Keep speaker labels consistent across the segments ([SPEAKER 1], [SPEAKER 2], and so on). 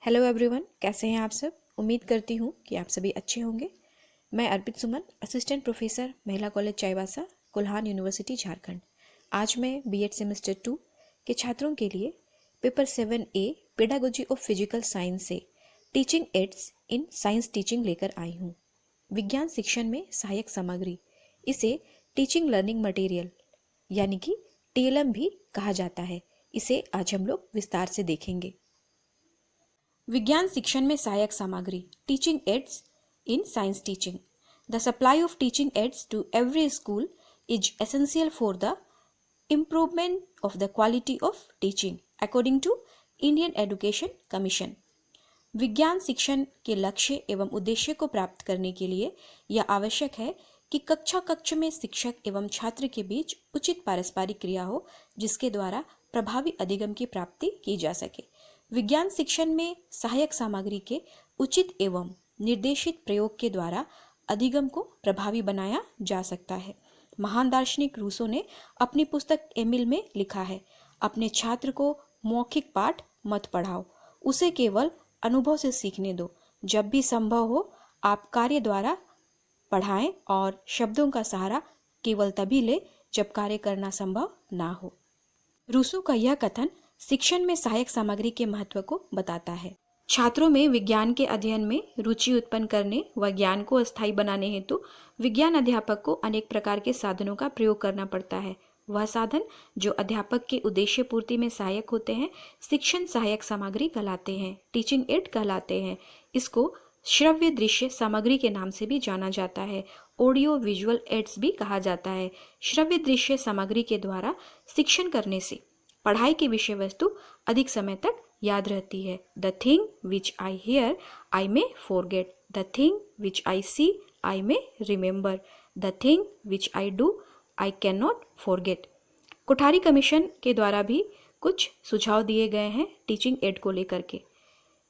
[SPEAKER 1] Hello everyone, कैसे हैं आप सब। उम्मीद करती हूँ कि आप सभी अच्छे होंगे। मैं अर्पित सुमन, असिस्टेंट प्रोफेसर, महिला कॉलेज चाईबासा, कोल्हान यूनिवर्सिटी, झारखंड। आज मैं बीएड सेमेस्टर 2 के छात्रों के लिए paper 7A pedagogy of physical science से teaching aids in science teaching लेकर आई हूँ। विज्ञान शिक्षण में सहायक सामग्री, इसे टीचिंग लर्निंग मटेरियल यानी कि TLM भी कहा जाता है। इसे आज हम लोग विस्तार से देखेंगे। विज्ञान शिक्षण में सहायक सामग्री, teaching aids in science teaching. The supply of teaching aids to every school is essential for the improvement of the quality of teaching according to Indian education commission. विज्ञान शिक्षण के लक्ष्य एवं उद्देश्य को प्राप्त करने के लिए यह आवश्यक है कि कक्ष में शिक्षक एवं छात्र के बीच उचित पारस्परिक क्रिया हो, जिसके द्वारा प्रभावी अधिगम की प्राप्ति की जा सके। विज्ञान शिक्षण में सहायक सामग्री के उचित एवं निर्देशित प्रयोग के द्वारा अधिगम को प्रभावी बनाया जा सकता है। महान दार्शनिक रूसो ने अपनी पुस्तक एमिल में लिखा है, अपने छात्र को मौखिक पाठ मत पढ़ाओ, उसे केवल अनुभव से सीखने दो। जब भी संभव हो आप कार्य द्वारा पढ़ाएं और शब्दों का सहारा केवल तभी ले जब कार्य करना संभव ना हो। रूसो का यह कथन शिक्षण में सहायक सामग्री के महत्व को बताता है। छात्रों में विज्ञान के अध्ययन में रुचि उत्पन्न करने व ज्ञान को स्थायी बनाने हेतु विज्ञान अध्यापक को अनेक प्रकार के साधनों का प्रयोग करना पड़ता है। वह साधन जो अध्यापक के उद्देश्य पूर्ति में सहायक होते हैं शिक्षण सहायक सामग्री कहलाते हैं, टीचिंग एड कहलाते हैं। इसको श्रव्य दृश्य सामग्री के नाम से भी जाना जाता है, ऑडियो विजुअल एड्स भी कहा जाता है। श्रव्य दृश्य सामग्री के द्वारा शिक्षण करने से पढ़ाई की विषय वस्तु अधिक समय तक याद रहती है। The thing which I hear I may forget, the thing which I see I may remember, the thing which I do I can not forget. Kothari commission के द्वारा भी कुछ सुझाव दिए गए हैं टीचिंग एड को लेकर के।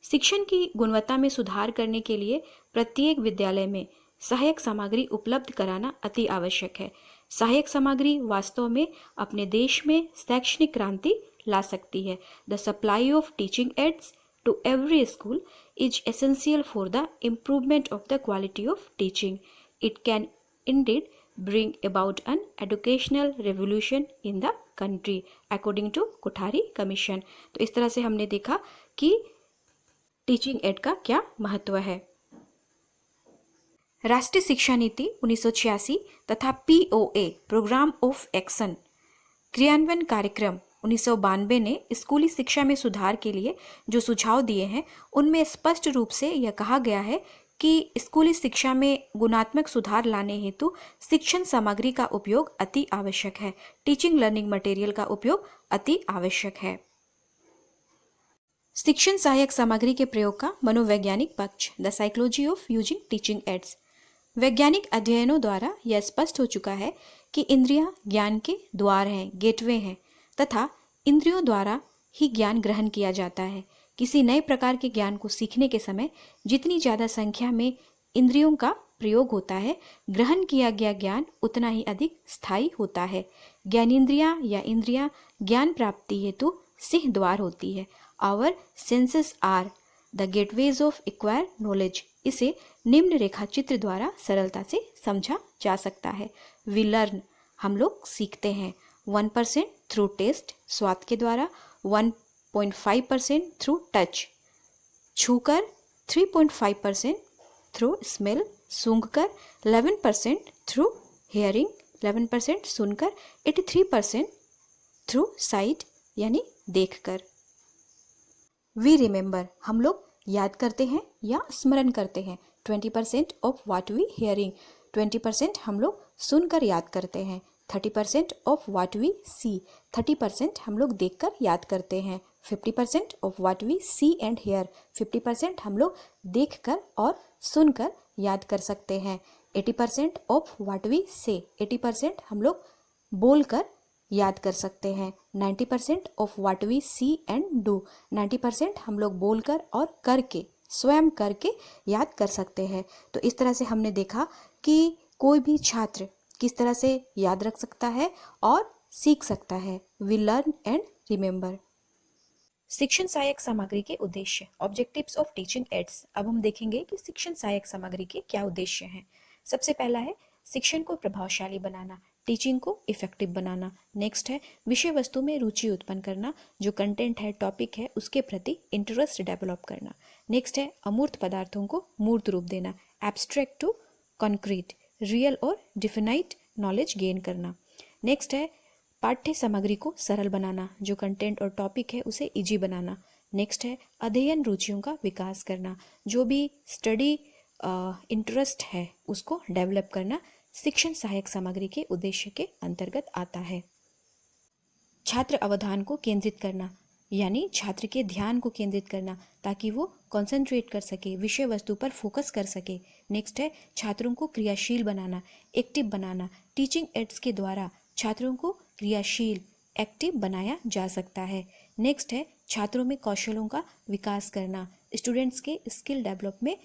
[SPEAKER 1] शिक्षण की गुणवत्ता में सुधार करने के लिए प्रत्येक विद्यालय में सहायक सामग्री उपलब्ध कराना अति आवश्यक है। सहायक सामग्री वास्तव में अपने देश में शैक्षणिक क्रांति ला सकती है। The supply of teaching aids to every school is essential for the improvement of the quality of teaching. It can indeed bring about an educational revolution in the country according to Kothari commission. तो इस तरह से हमने देखा कि teaching add का क्या महत्व है। राष्ट्रीय शिक्षा नीति 1986 तथा POA प्रोग्राम ऑफ एक्शन क्रियान्वयन कार्यक्रम 1992 ने स्कूली शिक्षा में सुधार के लिए जो सुझाव दिए हैं उनमें स्पष्ट रूप से यह कहा गया है कि स्कूली शिक्षा में गुणात्मक सुधार लाने हेतु शिक्षण सामग्री का उपयोग अति आवश्यक है। टीचिंग लर्निंग मटेरियल का उपयोग अति आवश्यक है। शिक्षण सहायक सामग्री के प्रयोग का मनोवैज्ञानिक पक्ष, the psychology of using teaching ads. वैज्ञानिक अध्ययनों द्वारा यह स्पष्ट हो चुका है कि इंद्रियां ज्ञान के द्वार हैं, गेटवे हैं, तथा इंद्रियों द्वारा ही ज्ञान ग्रहण किया जाता है। किसी नए प्रकार के ज्ञान को सीखने के समय जितनी ज़्यादा संख्या में इंद्रियों का प्रयोग होता है, ग्रहण किया गया ज्ञान उतना ही अधिक स्थायी होता है। ज्ञानेंद्रियां या इंद्रियां ज्ञान प्राप्ति हेतु सिंह द्वार होती है। Our senses are the gateways of acquire knowledge. इसे निम्न रेखा चित्र द्वारा सरलता से समझा जा सकता है। वी लर्न, हम लोग सीखते हैं। 1% थ्रू टेस्ट, स्वाद के द्वारा। 1.5% थ्रू टच, छूकर। 3.5% थ्रू स्मेल, सूंघकर। 11% थ्रू हियरिंग, 11% सुनकर। 83% थ्रू साइट यानी देखकर। वी रिमेंबर, हम लोग याद करते हैं या स्मरण करते हैं। 20% ऑफ व्हाट वी हियरिंग, 20% हम लोग सुनकर याद करते हैं। 30% ऑफ व्हाट वी सी, 30% हम लोग देखकर याद करते हैं। 50% of what we see and hear, 50% हम लोग देखकर और सुनकर याद कर सकते हैं। 80% ऑफ व्हाट वी से, 80% हम लोग बोलकर याद कर सकते हैं। 90% of what we see and do, 90% हम लोग बोलकर और करके, स्वयं करके याद कर सकते हैं। तो इस तरह से हमने देखा कि कोई भी छात्र किस तरह से याद रख सकता है और सीख सकता है। We learn and remember. शिक्षण सहायक सामग्री के उद्देश्य, ऑब्जेक्टिव्स ऑफ टीचिंग एड्स। अब हम देखेंगे कि शिक्षण सहायक सामग्री के क्या उद्देश्य हैं। सबसे पहला है शिक्षण को प्रभावशाली बनाना, टीचिंग को इफेक्टिव बनाना। नेक्स्ट है विषय वस्तु में रुचि उत्पन्न करना, जो कंटेंट है, टॉपिक है, उसके प्रति इंटरेस्ट डेवलप करना। नेक्स्ट है अमूर्त पदार्थों को मूर्त रूप देना, एब्स्ट्रैक्ट टू कॉन्क्रीट, रियल और डिफिनाइट नॉलेज गेन करना। नेक्स्ट है पाठ्य सामग्री को सरल बनाना, जो कंटेंट और टॉपिक है उसे इजी बनाना। नेक्स्ट है अध्ययन रुचियों का विकास करना, जो भी स्टडी इंटरेस्ट है उसको डेवलप करना शिक्षण सहायक सामग्री के उद्देश्य के अंतर्गत आता है। छात्र अवधान को केंद्रित करना, यानी छात्र के ध्यान को केंद्रित करना ताकि वो कंसंट्रेट कर सके, विषय वस्तु पर फोकस कर सके। नेक्स्ट है छात्रों को क्रियाशील बनाना, एक्टिव बनाना। टीचिंग एड्स के द्वारा छात्रों को क्रियाशील, एक्टिव बनाया जा सकता है। नेक्स्ट है छात्रों में कौशलों का विकास करना, स्टूडेंट्स के स्किल डेवलप में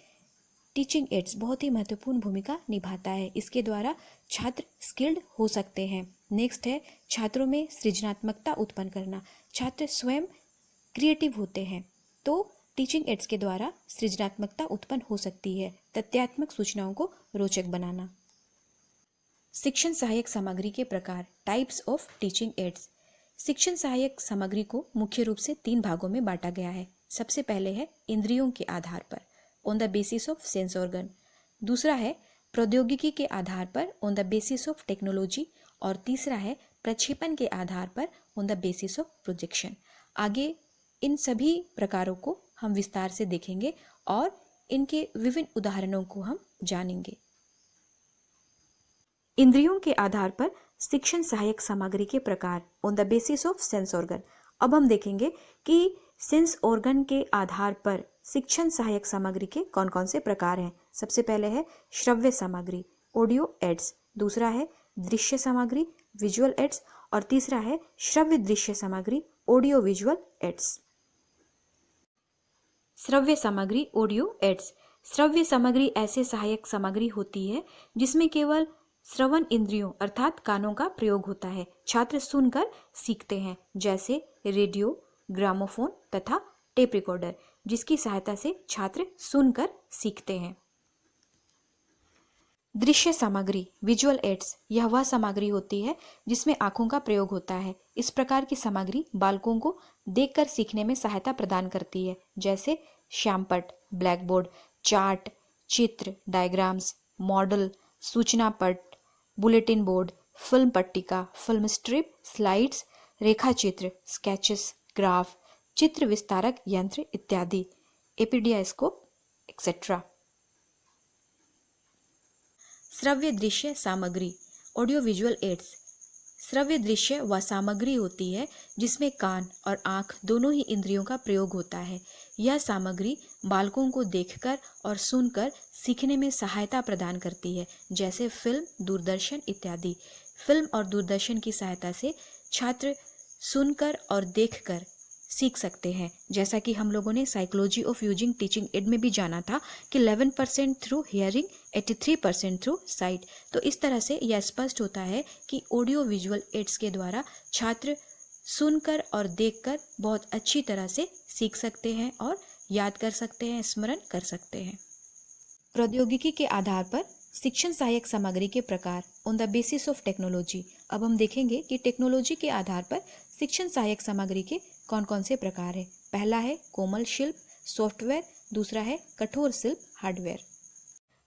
[SPEAKER 1] टीचिंग एड्स बहुत ही महत्वपूर्ण भूमिका निभाता है। इसके द्वारा छात्र स्किल्ड हो सकते हैं। नेक्स्ट है छात्रों में सृजनात्मकता उत्पन्न करना, छात्र स्वयं क्रिएटिव होते हैं तो टीचिंग एड्स के द्वारा सृजनात्मकता उत्पन्न हो सकती है। तथ्यात्मक सूचनाओं को रोचक बनाना। शिक्षण सहायक सामग्री के प्रकार, टाइप्स ऑफ टीचिंग एड्स। शिक्षण सहायक सामग्री को मुख्य रूप से 3 भागों में बांटा गया है। सबसे पहले है इंद्रियों के आधार पर, on the basis of sense organ. दूसरा है प्रौद्योगिकी के आधार पर, on the basis of technology. और तीसरा है प्रक्षेपण के आधार पर, on the basis of projection. आगे इन सभी प्रकारों को हम विस्तार से देखेंगे और इनके विभिन्न उदाहरणों को हम जानेंगे। इंद्रियों के आधार पर शिक्षण सहायक सामग्री के प्रकार, on the basis of sense organ. अब हम देखेंगे कि सेंस ऑर्गन के आधार पर शिक्षण सहायक सामग्री के कौन कौन से प्रकार हैं। सबसे पहले है श्रव्य सामग्री, ऑडियो एड्स। दूसरा है दृश्य सामग्री, विजुअल एड्स। और तीसरा है श्रव्य दृश्य सामग्री, ऑडियो विजुअल एड्स। श्रव्य सामग्री, ऑडियो एड्स। श्रव्य सामग्री ऐसे सहायक सामग्री होती है जिसमें केवल श्रवण इंद्रियों अर्थात कानों का प्रयोग होता है। छात्र सुनकर सीखते हैं, जैसे रेडियो, ग्रामोफोन तथा टेप रिकॉर्डर, जिसकी सहायता से छात्र सुनकर सीखते हैं। दृश्य सामग्री, विजुअल एड्स। यह वह सामग्री होती है जिसमें आंखों का प्रयोग होता है। इस प्रकार की सामग्री बालकों को देखकर सीखने में सहायता प्रदान करती है, जैसे श्यामपट्ट, ब्लैक बोर्ड, चार्ट, चित्र, डायग्राम्स, मॉडल, सूचना पट, बुलेटिन बोर्ड, फिल्म पट्टिका, फिल्म स्ट्रिप, स्लाइड्स, रेखाचित्र, स्केचेस, ग्राफ, चित्र विस्तारक यंत्र इत्यादि, एपीडियास्कोप एक्सेट्रा। श्रव्य दृश्य सामग्री, ऑडियो विजुअल एड्स। श्रव्य दृश्य वह सामग्री होती है जिसमें कान और आंख दोनों ही इंद्रियों का प्रयोग होता है। यह सामग्री बालकों को देखकर और सुनकर सीखने में सहायता प्रदान करती है, जैसे फिल्म, दूरदर्शन इत्यादि। फिल्म और दूरदर्शन की सहायता से छात्र सुनकर और देखकर सीख सकते हैं, जैसा कि हम लोगों ने psychology of using teaching add में भी जाना था कि 11% थ्रू हियरिंग, 83% थ्रू साइट। तो इस तरह से यह स्पष्ट होता है कि ऑडियो विजुअल एड्स के द्वारा छात्र सुनकर और देखकर बहुत अच्छी तरह से सीख सकते हैं और याद कर सकते हैं, स्मरण कर सकते हैं। प्रौद्योगिकी के आधार पर शिक्षण सहायक सामग्री के प्रकार, on the basis of technology. अब हम देखेंगे कि टेक्नोलॉजी के आधार पर शिक्षण सहायक सामग्री के कौन कौन से प्रकार है। पहला है कोमल शिल्प, सॉफ्टवेयर। दूसरा है कठोर शिल्प, हार्डवेयर।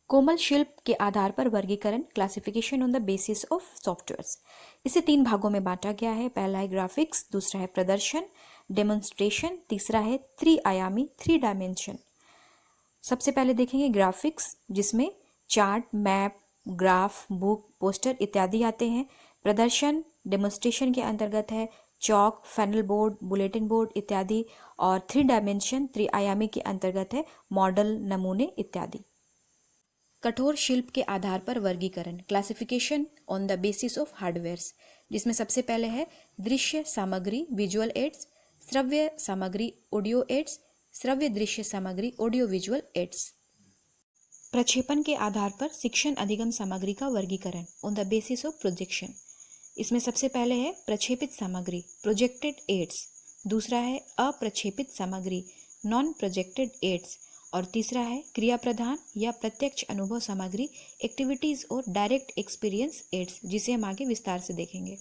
[SPEAKER 1] कोमल शिल्प के आधार पर वर्गीकरण, classification on the basis of softwares. इसे 3 भागों में बांटा गया है। पहला है ग्राफिक्स, दूसरा है प्रदर्शन, डेमोन्स्ट्रेशन, तीसरा है 3 आयामी, 3 डायमेंशन। सबसे पहले देखेंगे ग्राफिक्स, जिसमें chart, map, graph, book, poster इत्यादि आते हैं। प्रदर्शन डेमोन्स्ट्रेशन के अंतर्गत है चौक, फैनल बोर्ड, बुलेटिन बोर्ड इत्यादि। और 3 डायमेंशन, 3 आयामी के अंतर्गत है मॉडल, नमूने इत्यादि। कठोर शिल्प के आधार पर वर्गीकरण, classification on the basis of hardwares, जिसमें सबसे पहले है दृश्य सामग्री, विजुअल एड्स, श्रव्य सामग्री, ऑडियो एड्स, श्रव्य दृश्य सामग्री, ऑडियो विजुअल एड्स। प्रक्षेपण के आधार पर शिक्षण अधिगम सामग्री का वर्गीकरण, on the basis of projection. इसमें सबसे पहले है प्रक्षेपित सामग्री, प्रोजेक्टेड एड्स, दूसरा है अप्रक्षेपित सामग्री नॉन प्रोजेक्टेड एड्स, और तीसरा है क्रिया प्रधान या प्रत्यक्ष अनुभव सामग्री एक्टिविटीज और डायरेक्ट एक्सपीरियंस एड्स, जिसे हम आगे विस्तार से देखेंगे।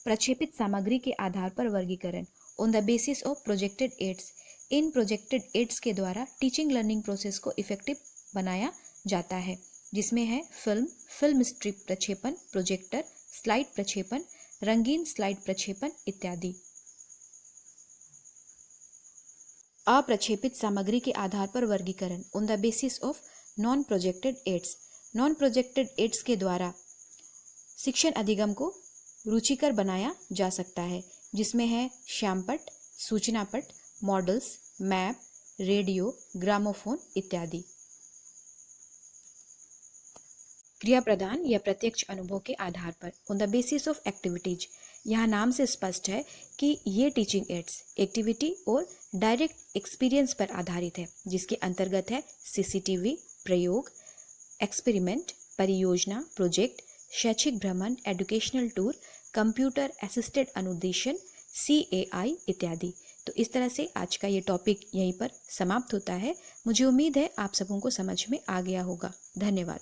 [SPEAKER 1] प्रक्षेपित सामग्री के आधार पर वर्गीकरण on the basis of projected aids. इन प्रोजेक्टेड एड्स के द्वारा टीचिंग लर्निंग प्रोसेस को इफेक्टिव बनाया जाता है, जिसमें है फिल्म स्ट्रिप प्रक्षेपण, प्रोजेक्टर, स्लाइड प्रक्षेपण, रंगीन स्लाइड प्रक्षेपण इत्यादि। अप्रक्षेपित सामग्री के आधार पर वर्गीकरण on the basis of non projected aids. Non projected aids के द्वारा शिक्षण अधिगम को रुचिकर बनाया जा सकता है, जिसमें है श्यामपट, सूचना पट, मॉडल्स, मैप, रेडियो, ग्रामोफोन इत्यादि। क्रिया प्रदान या प्रत्यक्ष अनुभव के आधार पर on the basis of activities. यहाँ नाम से स्पष्ट है कि ये टीचिंग एड्स एक्टिविटी और डायरेक्ट एक्सपीरियंस पर आधारित है, जिसके अंतर्गत है सीसीटीवी, प्रयोग, एक्सपेरिमेंट, परियोजना, प्रोजेक्ट, शैक्षिक भ्रमण, एजुकेशनल टूर, कंप्यूटर असिस्टेड अनुदेशन, CAI इत्यादि। तो इस तरह से आज का ये टॉपिक यहीं पर समाप्त होता है। मुझे उम्मीद है आप सबों को समझ में आ गया होगा। धन्यवाद।